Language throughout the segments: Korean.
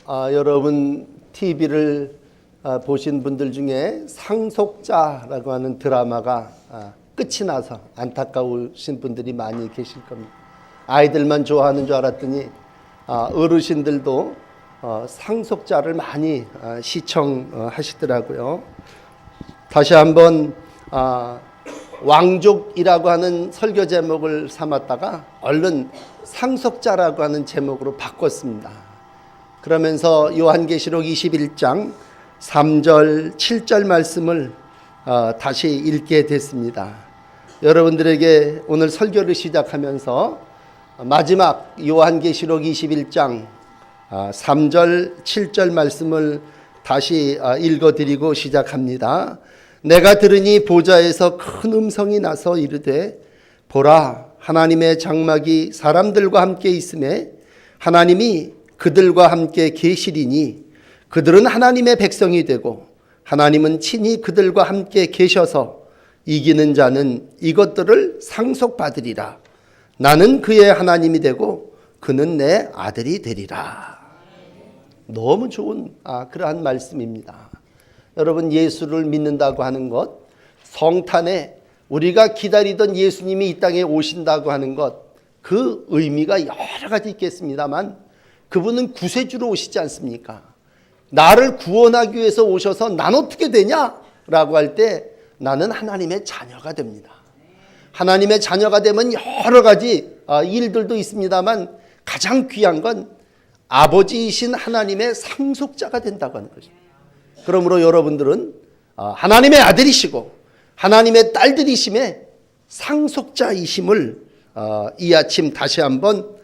여러분 TV를 보신 분들 중에 상속자라고 하는 드라마가 끝이 나서 안타까우신 분들이 많이 계실 겁니다. 아이들만 좋아하는 줄 알았더니 어르신들도 상속자를 많이 시청하시더라고요. 다시 한번 왕족이라고 하는 설교 제목을 삼았다가 얼른 상속자라고 하는 제목으로 바꿨습니다. 그러면서 요한계시록 21장 3절 7절 말씀을 다시 읽게 됐습니다. 여러분들에게 오늘 설교를 시작하면서 마지막 요한계시록 21장 3절 7절 말씀을 다시 읽어드리고 시작합니다. 내가 들으니 보좌에서 큰 음성이 나서 이르되 보라, 하나님의 장막이 사람들과 함께 있음에 하나님이 그들과 함께 계시리니 그들은 하나님의 백성이 되고 하나님은 친히 그들과 함께 계셔서 이기는 자는 이것들을 상속받으리라. 나는 그의 하나님이 되고 그는 내 아들이 되리라. 너무 좋은 그러한 말씀입니다. 여러분, 예수를 믿는다고 하는 것, 성탄에 우리가 기다리던 예수님이 이 땅에 오신다고 하는 것, 그 의미가 여러 가지 있겠습니다만 그분은 구세주로 오시지 않습니까? 나를 구원하기 위해서 오셔서 난 어떻게 되냐? 라고 할 때 나는 하나님의 자녀가 됩니다. 하나님의 자녀가 되면 여러 가지 일들도 있습니다만 가장 귀한 건 아버지이신 하나님의 상속자가 된다고 하는 것입니다. 그러므로 여러분들은 하나님의 아들이시고 하나님의 딸들이심에 상속자이심을 이 아침 다시 한번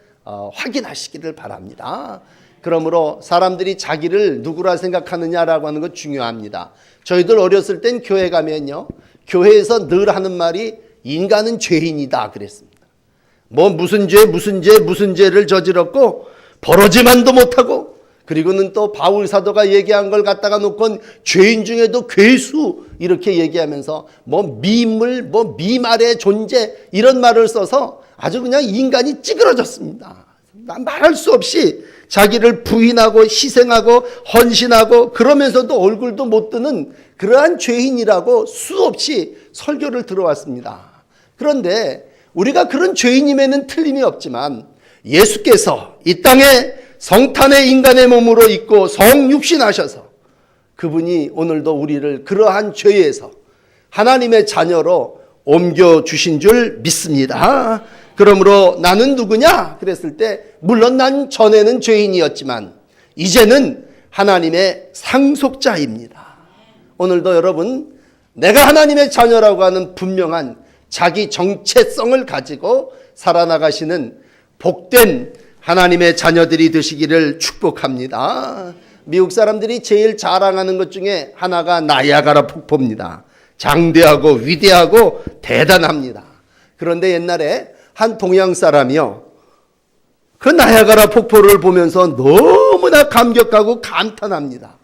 확인하시기를 바랍니다. 그러므로 사람들이 자기를 누구라 생각하느냐라고 하는 것 중요합니다. 저희들 어렸을 땐 교회 가면요, 교회에서 늘 하는 말이 인간은 죄인이다 그랬습니다. 무슨 죄를 저질렀고 벌어지만도 못하고, 그리고는 또 바울 사도가 얘기한 걸 갖다가 놓고 죄인 중에도 괴수 이렇게 얘기하면서 미물, 미말의 존재 이런 말을 써서 아주 그냥 인간이 찌그러졌습니다. 말할 수 없이 자기를 부인하고 희생하고 헌신하고 그러면서도 얼굴도 못 드는 그러한 죄인이라고 수없이 설교를 들어왔습니다. 그런데 우리가 그런 죄인임에는 틀림이 없지만 예수께서 이 땅에 성탄의 인간의 몸으로 있고 성육신하셔서 그분이 오늘도 우리를 그러한 죄에서 하나님의 자녀로 옮겨주신 줄 믿습니다. 그러므로 나는 누구냐? 그랬을 때 물론 난 전에는 죄인이었지만 이제는 하나님의 상속자입니다. 오늘도 여러분, 내가 하나님의 자녀라고 하는 분명한 자기 정체성을 가지고 살아나가시는 복된 하나님의 자녀들이 되시기를 축복합니다. 미국 사람들이 제일 자랑하는 것 중에 하나가 나야가라 폭포입니다. 장대하고 위대하고 대단합니다. 그런데 옛날에 한 동양 사람이요, 그 나야가라 폭포를 보면서 너무나 감격하고 감탄합니다.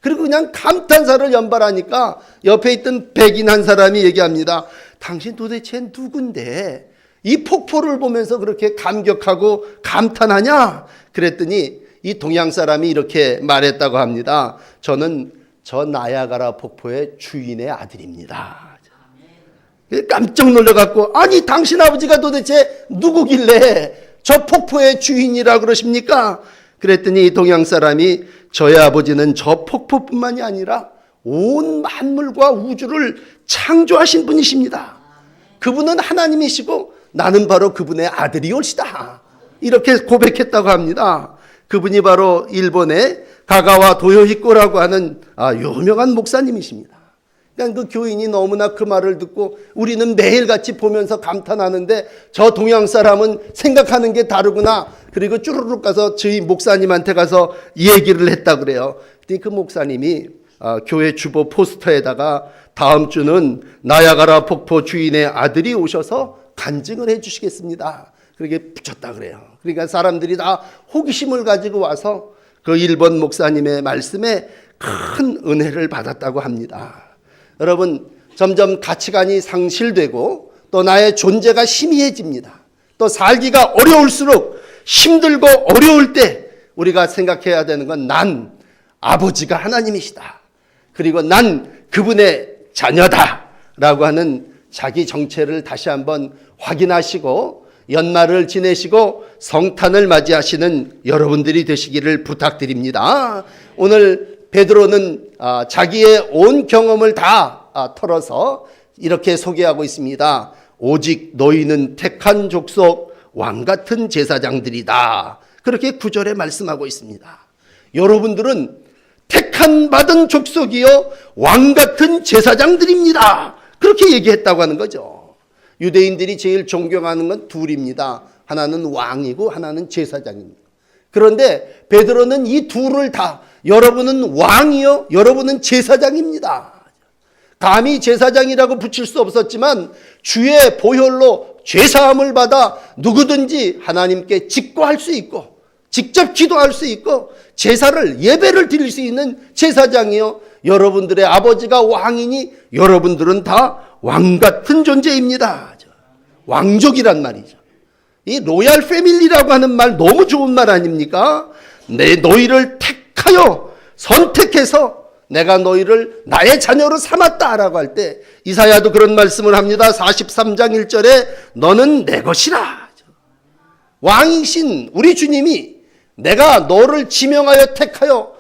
그리고 그냥 감탄사를 연발하니까 옆에 있던 백인 한 사람이 얘기합니다. 당신 도대체 누군데 이 폭포를 보면서 그렇게 감격하고 감탄하냐? 그랬더니 이 동양 사람이 이렇게 말했다고 합니다. 저는 저 나야가라 폭포의 주인의 아들입니다. 깜짝 놀라갖고, 아니 당신 아버지가 도대체 누구길래 저 폭포의 주인이라 그러십니까? 그랬더니 이 동양 사람이 저의 아버지는 저 폭포뿐만이 아니라 온 만물과 우주를 창조하신 분이십니다. 그분은 하나님이시고 나는 바로 그분의 아들이올시다. 이렇게 고백했다고 합니다. 그분이 바로 일본의 가가와 도요히코라고 하는 유명한 목사님이십니다. 그러니까 그 교인이 너무나 그 말을 듣고 우리는 매일같이 보면서 감탄하는데 저 동양 사람은 생각하는 게 다르구나. 그리고 쭈루룩 가서 저희 목사님한테 가서 이 얘기를 했다 그래요. 그 목사님이 교회 주보 포스터에다가 다음 주는 나야가라 폭포 주인의 아들이 오셔서 간증을 해 주시겠습니다. 그렇게 붙였다 그래요. 그러니까 사람들이 다 호기심을 가지고 와서 그 일본 목사님의 말씀에 큰 은혜를 받았다고 합니다. 여러분, 점점 가치관이 상실되고 또 나의 존재가 희미해집니다. 또 살기가 어려울수록 힘들고 어려울 때 우리가 생각해야 되는 건 난 아버지가 하나님이시다. 그리고 난 그분의 자녀다. 라고 하는 자기 정체를 다시 한번 확인하시고 연말을 지내시고 성탄을 맞이하시는 여러분들이 되시기를 부탁드립니다. 오늘 베드로는 자기의 온 경험을 다 털어서 이렇게 소개하고 있습니다. 오직 너희는 택한 족속 왕같은 제사장들이다. 그렇게 9절에 말씀하고 있습니다. 여러분들은 택한 받은 족속이요 왕같은 제사장들입니다. 그렇게 얘기했다고 하는 거죠. 유대인들이 제일 존경하는 건 둘입니다. 하나는 왕이고 하나는 제사장입니다. 그런데 베드로는 이 둘을 다 여러분은 왕이요 여러분은 제사장입니다. 감히 제사장이라고 붙일 수 없었지만 주의 보혈로 죄사함을 받아 누구든지 하나님께 직거할 수 있고 직접 기도할 수 있고 제사를 예배를 드릴 수 있는 제사장이요 여러분들의 아버지가 왕이니 여러분들은 다 왕같은 존재입니다. 왕족이란 말이죠. 이 로얄 패밀리라고 하는 말 너무 좋은 말 아닙니까? 너희를 택하여 선택해서 내가 너희를 나의 자녀로 삼았다라고 할 때 이사야도 그런 말씀을 합니다. 43장 1절에 너는 내 것이라. 왕이신 우리 주님이 내가 너를 지명하여 택하여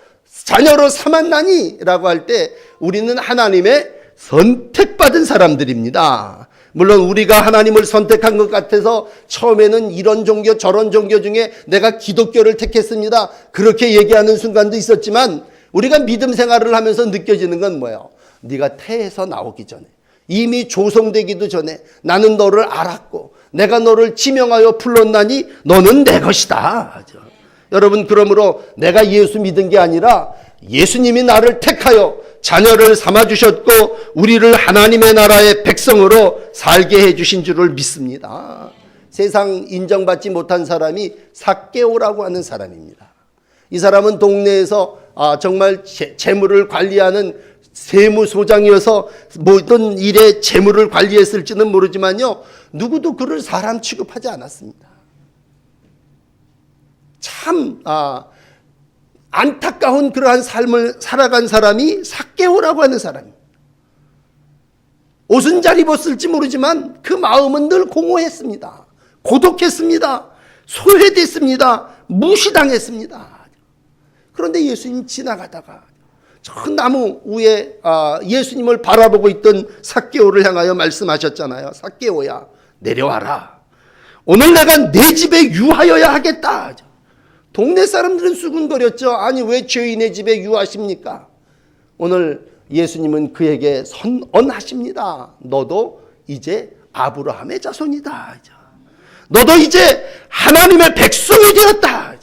자녀로 삼았나니 라고 할 때 우리는 하나님의 선택받은 사람들입니다. 물론 우리가 하나님을 선택한 것 같아서 처음에는 이런 종교 저런 종교 중에 내가 기독교를 택했습니다. 그렇게 얘기하는 순간도 있었지만 우리가 믿음 생활을 하면서 느껴지는 건 뭐예요? 네가 태에서 나오기 전에 이미 조성되기도 전에 나는 너를 알았고 내가 너를 지명하여 불렀나니 너는 내 것이다. 여러분 그러므로 내가 예수 믿은 게 아니라 예수님이 나를 택하여 자녀를 삼아주셨고 우리를 하나님의 나라의 백성으로 살게 해주신 줄을 믿습니다. 세상 인정받지 못한 사람이 삭개오라고 하는 사람입니다. 이 사람은 동네에서 정말 재물을 관리하는 세무소장이어서 모든 일에 재물을 관리했을지는 모르지만요 누구도 그를 사람 취급하지 않았습니다. 참 안타까운 그러한 삶을 살아간 사람이 삭개오라고 하는 사람입니다. 옷은 잘 입었을지 모르지만 그 마음은 늘 공허했습니다. 고독했습니다. 소외됐습니다. 무시당했습니다. 그런데 예수님 지나가다가 저 나무 위에 예수님을 바라보고 있던 삭개오를 향하여 말씀하셨잖아요. 삭개오야 내려와라. 오늘 내가 내 집에 유하여야 하겠다. 동네 사람들은 수군거렸죠. 아니 왜 죄인의 집에 유하십니까? 오늘 예수님은 그에게 선언하십니다. 너도 이제 아브라함의 자손이다. 너도 이제 하나님의 백성이 되었다.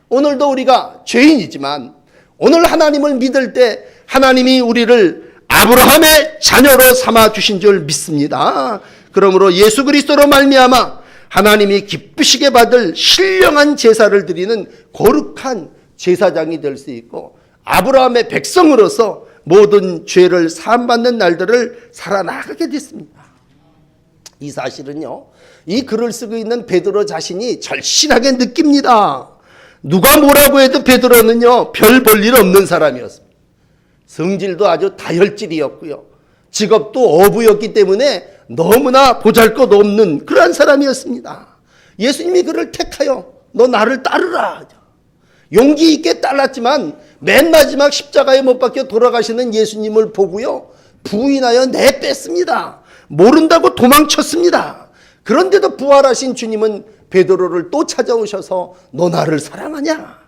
오늘도 우리가 죄인이지만 오늘 하나님을 믿을 때 하나님이 우리를 아브라함의 자녀로 삼아주신 줄 믿습니다. 그러므로 예수 그리스도로 말미암아 하나님이 기쁘시게 받을 신령한 제사를 드리는 거룩한 제사장이 될 수 있고 아브라함의 백성으로서 모든 죄를 사함받는 날들을 살아나가게 됐습니다. 이 사실은요 이 글을 쓰고 있는 베드로 자신이 절실하게 느낍니다. 누가 뭐라고 해도 베드로는요 별 볼 일 없는 사람이었습니다. 성질도 아주 다혈질이었고요 직업도 어부였기 때문에 너무나 보잘것없는 그러한 사람이었습니다. 예수님이 그를 택하여 너 나를 따르라. 용기 있게 따랐지만 맨 마지막 십자가에 못 박혀 돌아가시는 예수님을 보고요 부인하여 내뺐습니다. 모른다고 도망쳤습니다. 그런데도 부활하신 주님은 베드로를 또 찾아오셔서 너 나를 사랑하냐?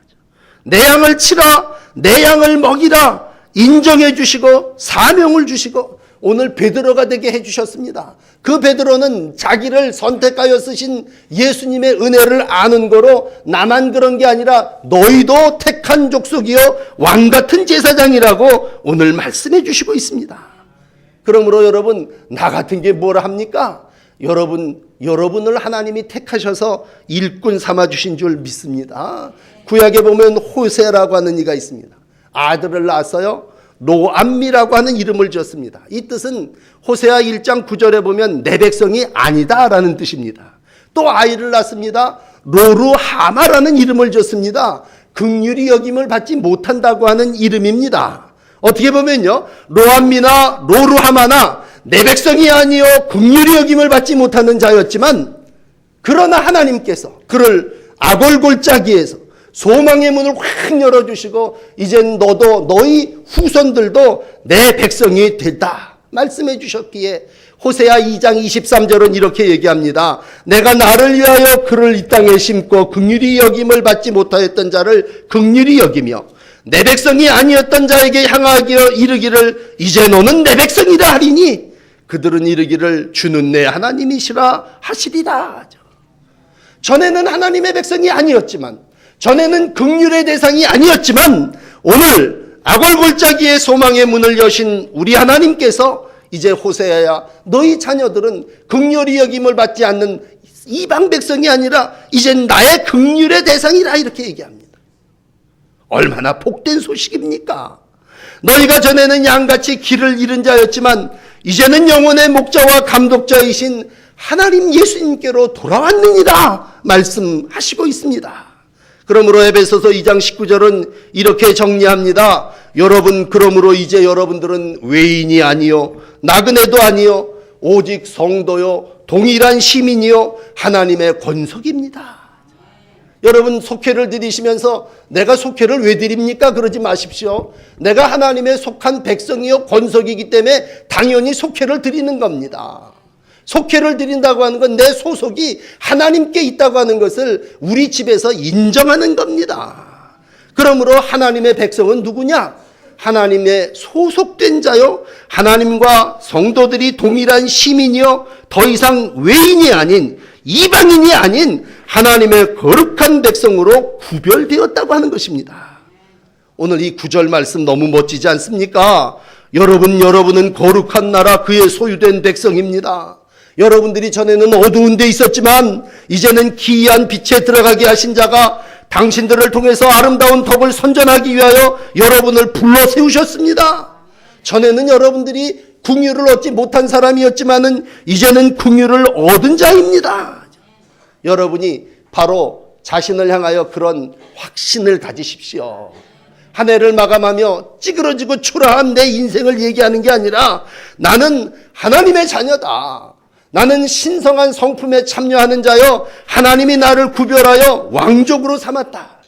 내 양을 치라, 내 양을 먹이라 인정해 주시고 사명을 주시고 오늘 베드로가 되게 해주셨습니다. 그 베드로는 자기를 선택하여 쓰신 예수님의 은혜를 아는 거로 나만 그런 게 아니라 너희도 택한 족속이요 왕같은 제사장이라고 오늘 말씀해 주시고 있습니다. 그러므로 여러분 나 같은 게 뭐라 합니까? 여러분을 하나님이 택하셔서 일꾼 삼아주신 줄 믿습니다. 구약에 보면 호세라고 하는 이가 있습니다. 아들을 낳았어요. 로암미라고 하는 이름을 지었습니다. 이 뜻은 호세아 1장 9절에 보면 내 백성이 아니다 라는 뜻입니다. 또 아이를 낳습니다. 로루하마라는 이름을 줬습니다. 긍휼히 여김을 받지 못한다고 하는 이름입니다. 어떻게 보면요, 로암미나 로루하마나 내 백성이 아니요 긍휼히 여김을 받지 못하는 자였지만, 그러나 하나님께서 그를 아골골짜기에서 소망의 문을 확 열어주시고 이젠 너도 너희 후손들도 내 백성이 됐다 말씀해 주셨기에 호세아 2장 23절은 이렇게 얘기합니다. 내가 나를 위하여 그를 이 땅에 심고 긍휼히 여김을 받지 못하였던 자를 긍휼히 여기며 내 백성이 아니었던 자에게 향하여 이르기를 이제 너는 내 백성이라 하리니 그들은 이르기를 주는 내 하나님이시라 하시리라. 전에는 하나님의 백성이 아니었지만, 전에는 긍휼의 대상이 아니었지만, 오늘 아골골짜기의 소망의 문을 여신 우리 하나님께서 이제 호세아야 너희 자녀들은 긍휼히 여김을 받지 않는 이방 백성이 아니라 이젠 나의 긍휼의 대상이라 이렇게 얘기합니다. 얼마나 복된 소식입니까? 너희가 전에는 양같이 길을 잃은 자였지만 이제는 영혼의 목자와 감독자이신 하나님 예수님께로 돌아왔느니라 말씀하시고 있습니다. 그러므로 에베소서 2장 19절은 이렇게 정리합니다. 여러분, 그러므로 이제 여러분들은 외인이 아니요 나그네도 아니요 오직 성도요 동일한 시민이요 하나님의 권속입니다. 여러분, 속회를 드리시면서 내가 속회를 왜 드립니까? 그러지 마십시오. 내가 하나님의 속한 백성이요 권속이기 때문에 당연히 속회를 드리는 겁니다. 속회를 드린다고 하는 건 내 소속이 하나님께 있다고 하는 것을 우리 집에서 인정하는 겁니다. 그러므로 하나님의 백성은 누구냐? 하나님의 소속된 자요, 하나님과 성도들이 동일한 시민이요, 더 이상 외인이 아닌, 이방인이 아닌 하나님의 거룩한 백성으로 구별되었다고 하는 것입니다. 오늘 이 9절 말씀 너무 멋지지 않습니까? 여러분은 거룩한 나라 그의 소유된 백성입니다. 여러분들이 전에는 어두운 데 있었지만 이제는 기이한 빛에 들어가게 하신 자가 당신들을 통해서 아름다운 덕을 선전하기 위하여 여러분을 불러 세우셨습니다. 전에는 여러분들이 긍휼을 얻지 못한 사람이었지만은 이제는 긍휼을 얻은 자입니다. 여러분이 바로 자신을 향하여 그런 확신을 가지십시오. 한 해를 마감하며 찌그러지고 초라한 내 인생을 얘기하는 게 아니라 나는 하나님의 자녀다. 나는 신성한 성품에 참여하는 자여 하나님이 나를 구별하여 왕족으로 삼았다.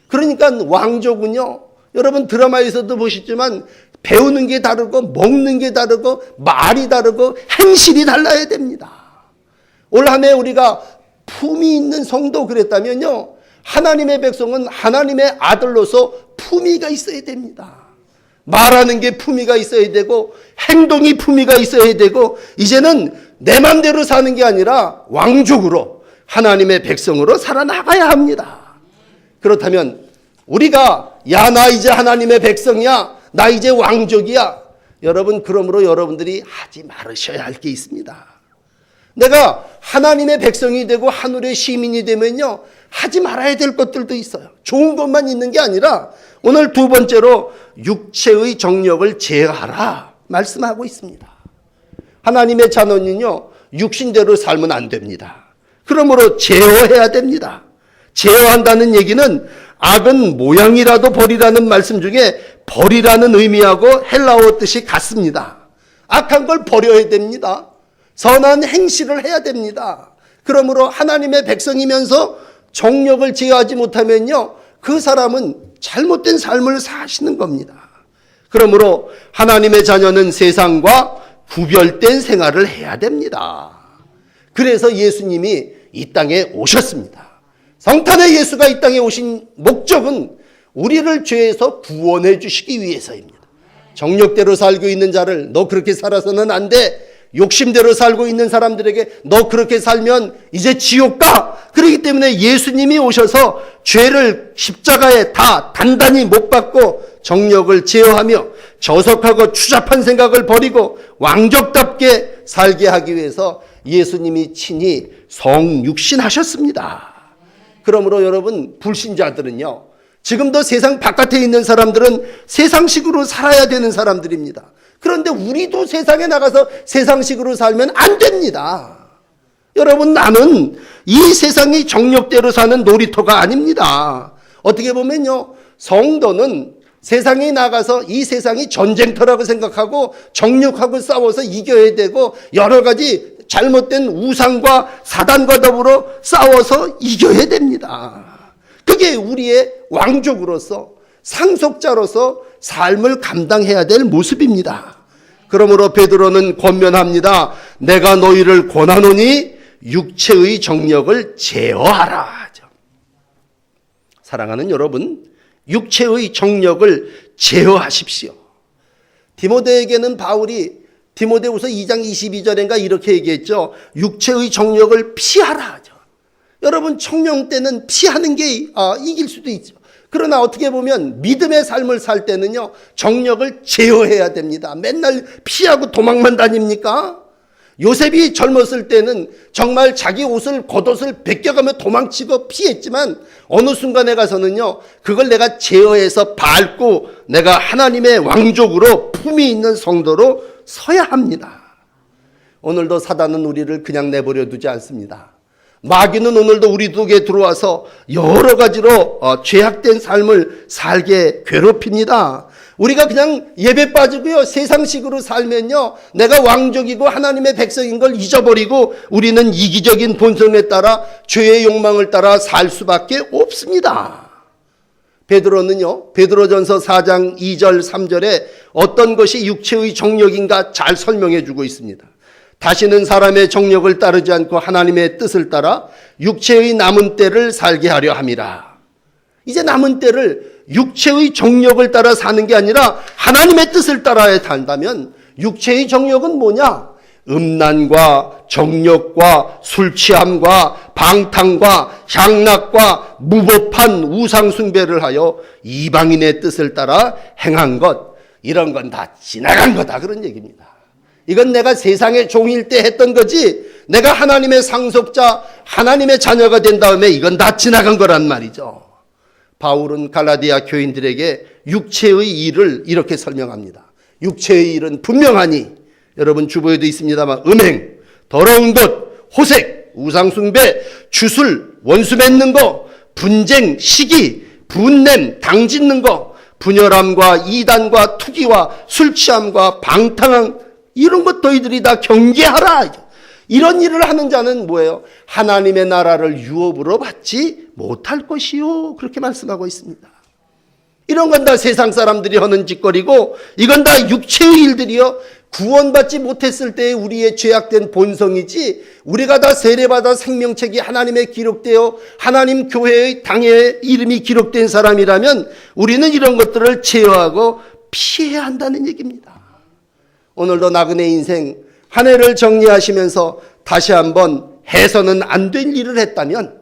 그러니까 왕족은요, 여러분 드라마에서도 보시지만 배우는 게 다르고 먹는 게 다르고 말이 다르고 행실이 달라야 됩니다. 올 한 해 우리가 품위 있는 성도 그랬다면요, 하나님의 백성은 하나님의 아들로서 품위가 있어야 됩니다. 말하는 게 품위가 있어야 되고 행동이 품위가 있어야 되고 이제는 내 맘대로 사는 게 아니라 왕족으로 하나님의 백성으로 살아나가야 합니다. 그렇다면 우리가 나 이제 하나님의 백성이야, 나 이제 왕족이야, 여러분, 그러므로 여러분들이 하지 말으셔야 할 게 있습니다. 내가 하나님의 백성이 되고 하늘의 시민이 되면요, 하지 말아야 될 것들도 있어요. 좋은 것만 있는 게 아니라 오늘 두 번째로 육체의 정력을 제어하라 말씀하고 있습니다. 하나님의 자녀는요, 육신대로 살면 안 됩니다. 그러므로 제어해야 됩니다. 제어한다는 얘기는 악은 모양이라도 버리라는 말씀 중에 버리라는 의미하고 헬라어 뜻이 같습니다. 악한 걸 버려야 됩니다. 선한 행실을 해야 됩니다. 그러므로 하나님의 백성이면서 정력을 제어하지 못하면요, 그 사람은 잘못된 삶을 사시는 겁니다. 그러므로 하나님의 자녀는 세상과 구별된 생활을 해야 됩니다. 그래서 예수님이 이 땅에 오셨습니다. 성탄의 예수가 이 땅에 오신 목적은 우리를 죄에서 구원해 주시기 위해서입니다. 정력대로 살고 있는 자를 너 그렇게 살아서는 안 돼, 욕심대로 살고 있는 사람들에게 너 그렇게 살면 이제 지옥 가. 그렇기 때문에 예수님이 오셔서 죄를 십자가에 다 단단히 못 박고 정력을 제어하며 저속하고 추잡한 생각을 버리고 왕족답게 살게 하기 위해서 예수님이 친히 성육신하셨습니다. 그러므로 여러분, 불신자들은요, 지금도 세상 바깥에 있는 사람들은 세상식으로 살아야 되는 사람들입니다. 그런데 우리도 세상에 나가서 세상식으로 살면 안 됩니다. 여러분, 나는 이 세상이 정력대로 사는 놀이터가 아닙니다. 어떻게 보면요, 성도는 세상에 나가서 이 세상이 전쟁터라고 생각하고 정력하고 싸워서 이겨야 되고 여러 가지 잘못된 우상과 사단과 더불어 싸워서 이겨야 됩니다. 그게 우리의 왕족으로서 상속자로서 삶을 감당해야 될 모습입니다. 그러므로 베드로는 권면합니다. 내가 너희를 권하노니 육체의 정력을 제어하라 하죠. 사랑하는 여러분, 육체의 정력을 제어하십시오. 디모데에게는 바울이 디모데후서 2장 22절인가 이렇게 얘기했죠. 육체의 정력을 피하라 하죠. 여러분, 청년 때는 피하는 게 이길 수도 있죠. 그러나 어떻게 보면 믿음의 삶을 살 때는요, 정력을 제어해야 됩니다. 맨날 피하고 도망만 다닙니까? 요셉이 젊었을 때는 정말 자기 옷을 겉옷을 벗겨가며 도망치고 피했지만 어느 순간에 가서는요, 그걸 내가 제어해서 밟고 내가 하나님의 왕족으로 품위 있는 성도로 서야 합니다. 오늘도 사단은 우리를 그냥 내버려 두지 않습니다. 마귀는 오늘도 우리 속에 들어와서 여러 가지로 죄악된 삶을 살게 괴롭힙니다. 우리가 그냥 예배 빠지고요, 세상식으로 살면요, 내가 왕족이고 하나님의 백성인 걸 잊어버리고 우리는 이기적인 본성에 따라 죄의 욕망을 따라 살 수밖에 없습니다. 베드로는요, 베드로전서 4장 2절 3절에 어떤 것이 육체의 정력인가 잘 설명해 주고 있습니다. 다시는 사람의 정력을 따르지 않고 하나님의 뜻을 따라 육체의 남은 때를 살게 하려 함이라. 이제 남은 때를 육체의 정력을 따라 사는 게 아니라 하나님의 뜻을 따라야 산다면 육체의 정력은 뭐냐? 음란과 정력과 술취함과 방탕과 향락과 무법한 우상숭배를 하여 이방인의 뜻을 따라 행한 것, 이런 건 다 지나간 거다, 그런 얘기입니다. 이건 내가 세상의 종일 때 했던 거지, 내가 하나님의 상속자, 하나님의 자녀가 된 다음에 이건 다 지나간 거란 말이죠. 바울은 갈라디아 교인들에게 육체의 일을 이렇게 설명합니다. 육체의 일은 분명하니, 여러분 주보에도 있습니다만, 음행, 더러운 것, 호색, 우상숭배, 주술, 원수 맺는 거, 분쟁, 시기, 분냄, 당짓는 거, 분열함과 이단과 투기와 술취함과 방탕함, 이런 것 너희들이 다 경계하라. 이런 일을 하는 자는 뭐예요? 하나님의 나라를 유업으로 받지 못할 것이요, 그렇게 말씀하고 있습니다. 이런 건 다 세상 사람들이 하는 짓거리고, 이건 다 육체의 일들이요, 구원받지 못했을 때의 우리의 죄악된 본성이지, 우리가 다 세례받아 생명책이 하나님에 기록되어 하나님 교회의 당의 이름이 기록된 사람이라면 우리는 이런 것들을 제어하고 피해야 한다는 얘기입니다. 오늘도 나그네 인생 한 해를 정리하시면서 다시 한번 해서는 안 될 일을 했다면,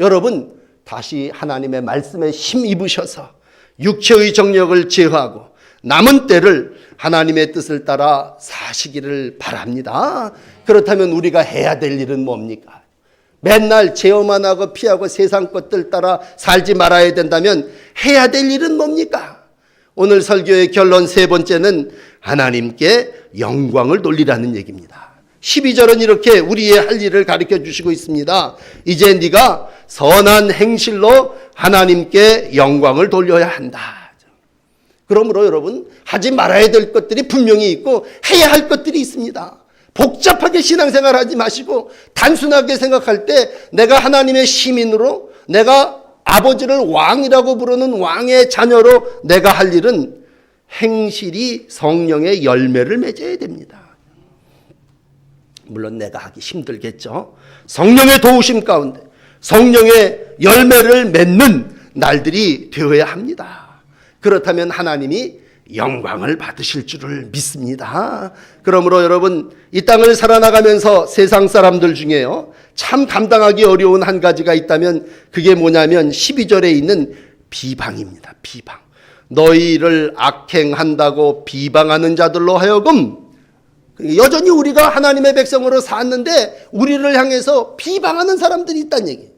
여러분 다시 하나님의 말씀에 힘입으셔서 육체의 정력을 제어하고 남은 때를 하나님의 뜻을 따라 사시기를 바랍니다. 그렇다면 우리가 해야 될 일은 뭡니까? 맨날 제어만 하고 피하고 세상 것들 따라 살지 말아야 된다면 해야 될 일은 뭡니까? 오늘 설교의 결론 세 번째는 하나님께 영광을 돌리라는 얘기입니다. 12절은 이렇게 우리의 할 일을 가르쳐 주시고 있습니다. 이제 네가 선한 행실로 하나님께 영광을 돌려야 한다. 그러므로 여러분, 하지 말아야 될 것들이 분명히 있고 해야 할 것들이 있습니다. 복잡하게 신앙생활 하지 마시고 단순하게 생각할 때 내가 하나님의 시민으로, 내가 아버지를 왕이라고 부르는 왕의 자녀로 내가 할 일은 행실이 성령의 열매를 맺어야 됩니다. 물론 내가 하기 힘들겠죠. 성령의 도우심 가운데 성령의 열매를 맺는 날들이 되어야 합니다. 그렇다면 하나님이 영광을 받으실 줄을 믿습니다. 그러므로 여러분, 이 땅을 살아나가면서 세상 사람들 중에요, 참 감당하기 어려운 한 가지가 있다면 그게 뭐냐면 12절에 있는 비방입니다. 비방. 너희를 악행한다고 비방하는 자들로 하여금, 여전히 우리가 하나님의 백성으로 샀는데 우리를 향해서 비방하는 사람들이 있다는 얘기예요.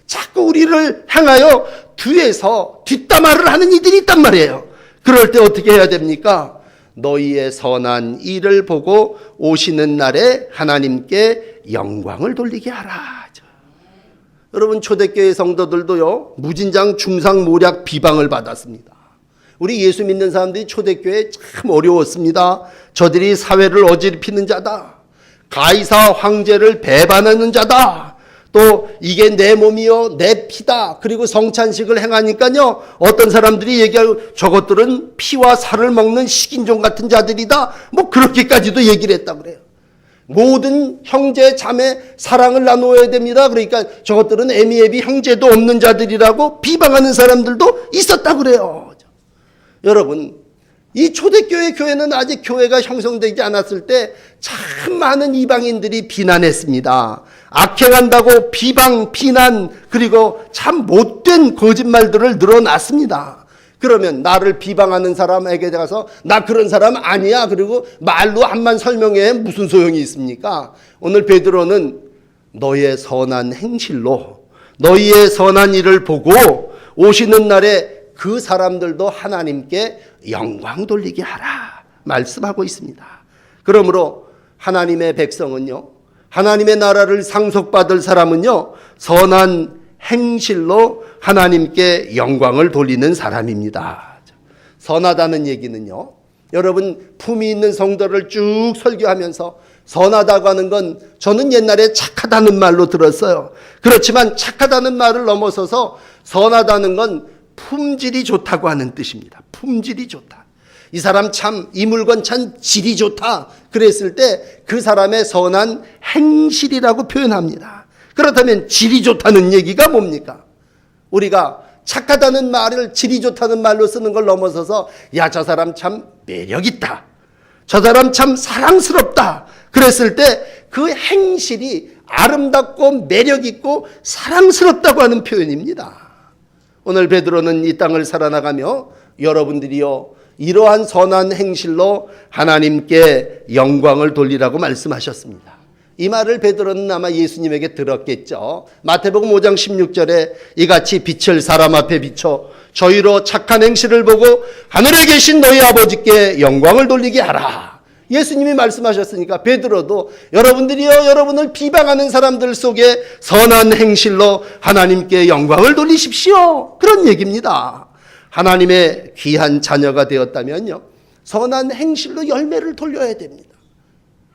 자꾸 우리를 향하여 뒤에서 뒷담화를 하는 이들이 있단 말이에요. 그럴 때 어떻게 해야 됩니까? 너희의 선한 일을 보고 오시는 날에 하나님께 영광을 돌리게 하라. 여러분, 초대교회 성도들도요, 무진장 중상모략 비방을 받았습니다. 우리 예수 믿는 사람들이 초대교회 참 어려웠습니다. 저들이 사회를 어지럽히는 자다. 가이사 황제를 배반하는 자다. 또 이게 내 몸이요 내 피다. 그리고 성찬식을 행하니까요, 어떤 사람들이 얘기하고 저것들은 피와 살을 먹는 식인종 같은 자들이다. 뭐 그렇게까지도 얘기를 했다고 그래요. 모든 형제 자매 사랑을 나누어야 됩니다. 그러니까 저것들은 애미애비 형제도 없는 자들이라고 비방하는 사람들도 있었다고 그래요. 여러분, 이 초대교회 교회는 아직 교회가 형성되지 않았을 때 참 많은 이방인들이 비난했습니다. 악행한다고 비방, 비난, 그리고 참 못된 거짓말들을 늘어놨습니다. 그러면 나를 비방하는 사람에게 가서 나 그런 사람 아니야, 그리고 말로 한만 설명해 무슨 소용이 있습니까? 오늘 베드로는 너희의 선한 행실로 너희의 선한 일을 보고 오시는 날에 그 사람들도 하나님께 영광 돌리게 하라 말씀하고 있습니다. 그러므로 하나님의 백성은요, 하나님의 나라를 상속받을 사람은요, 선한 행실로 하나님께 영광을 돌리는 사람입니다. 선하다는 얘기는요, 여러분 품이 있는 성도를 쭉 설교하면서 선하다고 하는 건 저는 옛날에 착하다는 말로 들었어요. 그렇지만 착하다는 말을 넘어서서 선하다는 건 품질이 좋다고 하는 뜻입니다. 품질이 좋다. 이 사람 참, 이 물건 참 질이 좋다 그랬을 때 그 사람의 선한 행실이라고 표현합니다. 그렇다면 질이 좋다는 얘기가 뭡니까? 우리가 착하다는 말을 질이 좋다는 말로 쓰는 걸 넘어서서 야, 저 사람 참 매력있다, 저 사람 참 사랑스럽다 그랬을 때 그 행실이 아름답고 매력있고 사랑스럽다고 하는 표현입니다. 오늘 베드로는 이 땅을 살아나가며 여러분들이요, 이러한 선한 행실로 하나님께 영광을 돌리라고 말씀하셨습니다. 이 말을 베드로는 아마 예수님에게 들었겠죠. 마태복음 5장 16절에 이같이 빛을 사람 앞에 비춰 저희로 착한 행실을 보고 하늘에 계신 너희 아버지께 영광을 돌리게 하라. 예수님이 말씀하셨으니까 베드로도 여러분들이요, 여러분을 비방하는 사람들 속에 선한 행실로 하나님께 영광을 돌리십시오. 그런 얘기입니다. 하나님의 귀한 자녀가 되었다면요, 선한 행실로 열매를 돌려야 됩니다.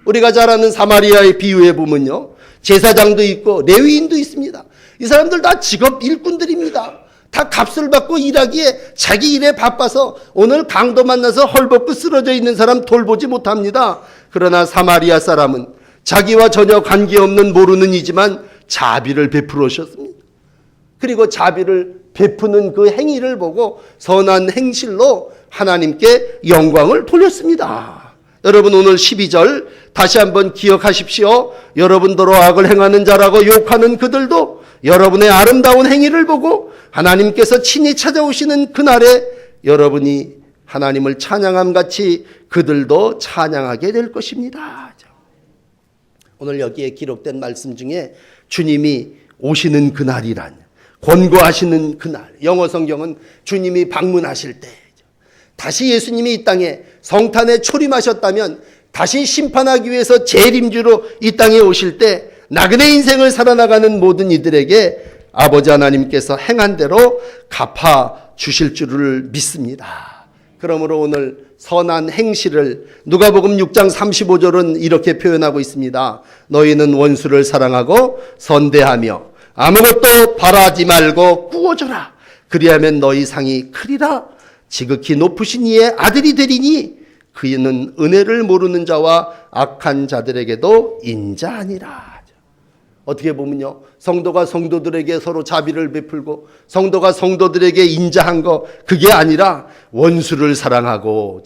우리가 잘 아는 사마리아의 비유에 보면요, 제사장도 있고 레위인도 있습니다. 이 사람들 다 직업 일꾼들입니다. 다 값을 받고 일하기에 자기 일에 바빠서 오늘 강도 만나서 헐벗고 쓰러져 있는 사람 돌보지 못합니다. 그러나 사마리아 사람은 자기와 전혀 관계없는 모르는 이지만 자비를 베풀으셨습니다. 그리고 자비를 베푸는 그 행위를 보고 선한 행실로 하나님께 영광을 돌렸습니다. 여러분, 오늘 12절 다시 한번 기억하십시오. 여러분더러 악을 행하는 자라고 욕하는 그들도 여러분의 아름다운 행위를 보고 하나님께서 친히 찾아오시는 그날에 여러분이 하나님을 찬양함 같이 그들도 찬양하게 될 것입니다. 오늘 여기에 기록된 말씀 중에 주님이 오시는 그날이란, 권고하시는 그날, 영어 성경은 주님이 방문하실 때, 다시 예수님이 이 땅에 성탄에 초림하셨다면 다시 심판하기 위해서 재림주로 이 땅에 오실 때 나그네 인생을 살아나가는 모든 이들에게 아버지 하나님께서 행한 대로 갚아 주실 줄을 믿습니다. 그러므로 오늘 선한 행실을 누가복음 6장 35절은 이렇게 표현하고 있습니다. 너희는 원수를 사랑하고 선대하며 아무것도 바라지 말고 꾸어줘라. 그리하면 너희 상이 크리라. 지극히 높으신 이의 아들이 되리니 그는 은혜를 모르는 자와 악한 자들에게도 인자하니라. 어떻게 보면요, 성도가 성도들에게 서로 자비를 베풀고 성도가 성도들에게 인자한 거, 그게 아니라 원수를 사랑하고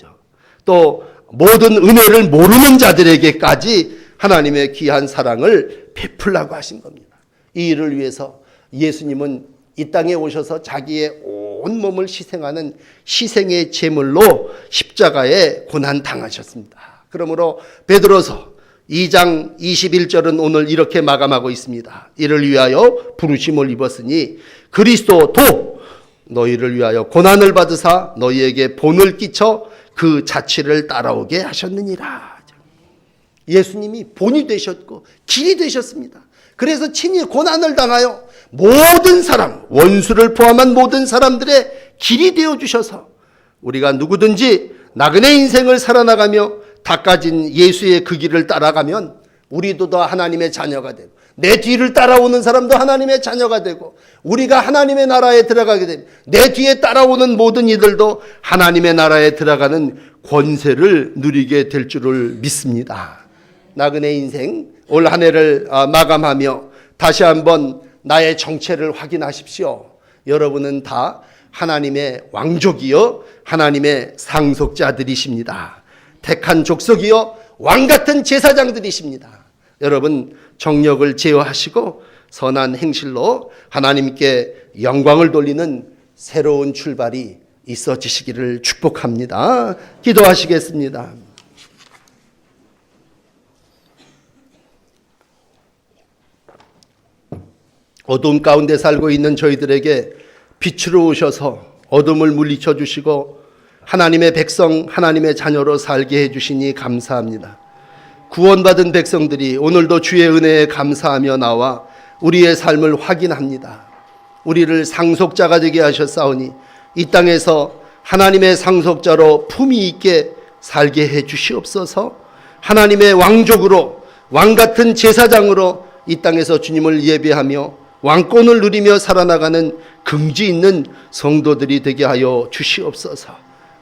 또 모든 은혜를 모르는 자들에게까지 하나님의 귀한 사랑을 베풀라고 하신 겁니다. 이 일을 위해서 예수님은 이 땅에 오셔서 자기의 온 몸을 희생하는 희생의 제물로 십자가에 고난당하셨습니다. 그러므로 베드로서 2장 21절은 오늘 이렇게 마감하고 있습니다. 이를 위하여 부르심을 입었으니 그리스도도 너희를 위하여 고난을 받으사 너희에게 본을 끼쳐 그 자취를 따라오게 하셨느니라. 예수님이 본이 되셨고 길이 되셨습니다. 그래서 친히 고난을 당하여 모든 사람, 원수를 포함한 모든 사람들의 길이 되어주셔서 우리가 누구든지 나그네 인생을 살아나가며 닦아진 예수의 그 길을 따라가면 우리도 더 하나님의 자녀가 되고 내 뒤를 따라오는 사람도 하나님의 자녀가 되고 우리가 하나님의 나라에 들어가게 되면 내 뒤에 따라오는 모든 이들도 하나님의 나라에 들어가는 권세를 누리게 될 줄을 믿습니다. 나그네 인생 올 한 해를 마감하며 다시 한번 나의 정체를 확인하십시오. 여러분은 다 하나님의 왕족이요 하나님의 상속자들이십니다. 택한 족속이요 왕같은 제사장들이십니다. 여러분 정력을 제어하시고 선한 행실로 하나님께 영광을 돌리는 새로운 출발이 있어지시기를 축복합니다. 기도하시겠습니다. 어두움 가운데 살고 있는 저희들에게 빛으로 오셔서 어둠을 물리쳐 주시고 하나님의 백성, 하나님의 자녀로 살게 해주시니 감사합니다. 구원받은 백성들이 오늘도 주의 은혜에 감사하며 나와 우리의 삶을 확인합니다. 우리를 상속자가 되게 하셨사오니 이 땅에서 하나님의 상속자로 품위 있게 살게 해주시옵소서. 하나님의 왕족으로 왕같은 제사장으로 이 땅에서 주님을 예배하며 왕권을 누리며 살아나가는 긍지 있는 성도들이 되게 하여 주시옵소서.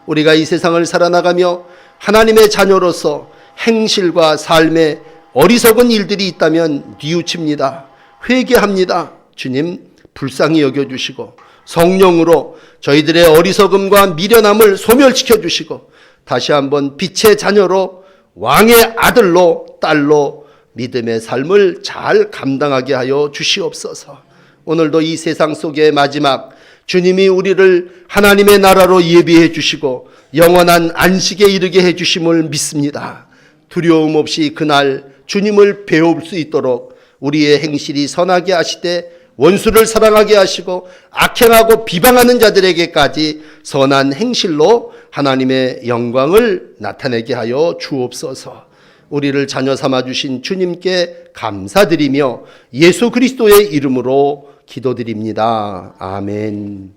우리가 이 세상을 살아나가며 하나님의 자녀로서 행실과 삶에 어리석은 일들이 있다면 뉘우칩니다. 회개합니다. 주님 불쌍히 여겨주시고 성령으로 저희들의 어리석음과 미련함을 소멸시켜 주시고 다시 한번 빛의 자녀로 왕의 아들로 딸로 믿음의 삶을 잘 감당하게 하여 주시옵소서. 오늘도 이 세상 속의 마지막 주님이 우리를 하나님의 나라로 예비해 주시고 영원한 안식에 이르게 해 주심을 믿습니다. 두려움 없이 그날 주님을 배울 수 있도록 우리의 행실이 선하게 하시되 원수를 사랑하게 하시고 악행하고 비방하는 자들에게까지 선한 행실로 하나님의 영광을 나타내게 하여 주옵소서. 우리를 자녀 삼아 주신 주님께 감사드리며 예수 그리스도의 이름으로 기도드립니다. 아멘.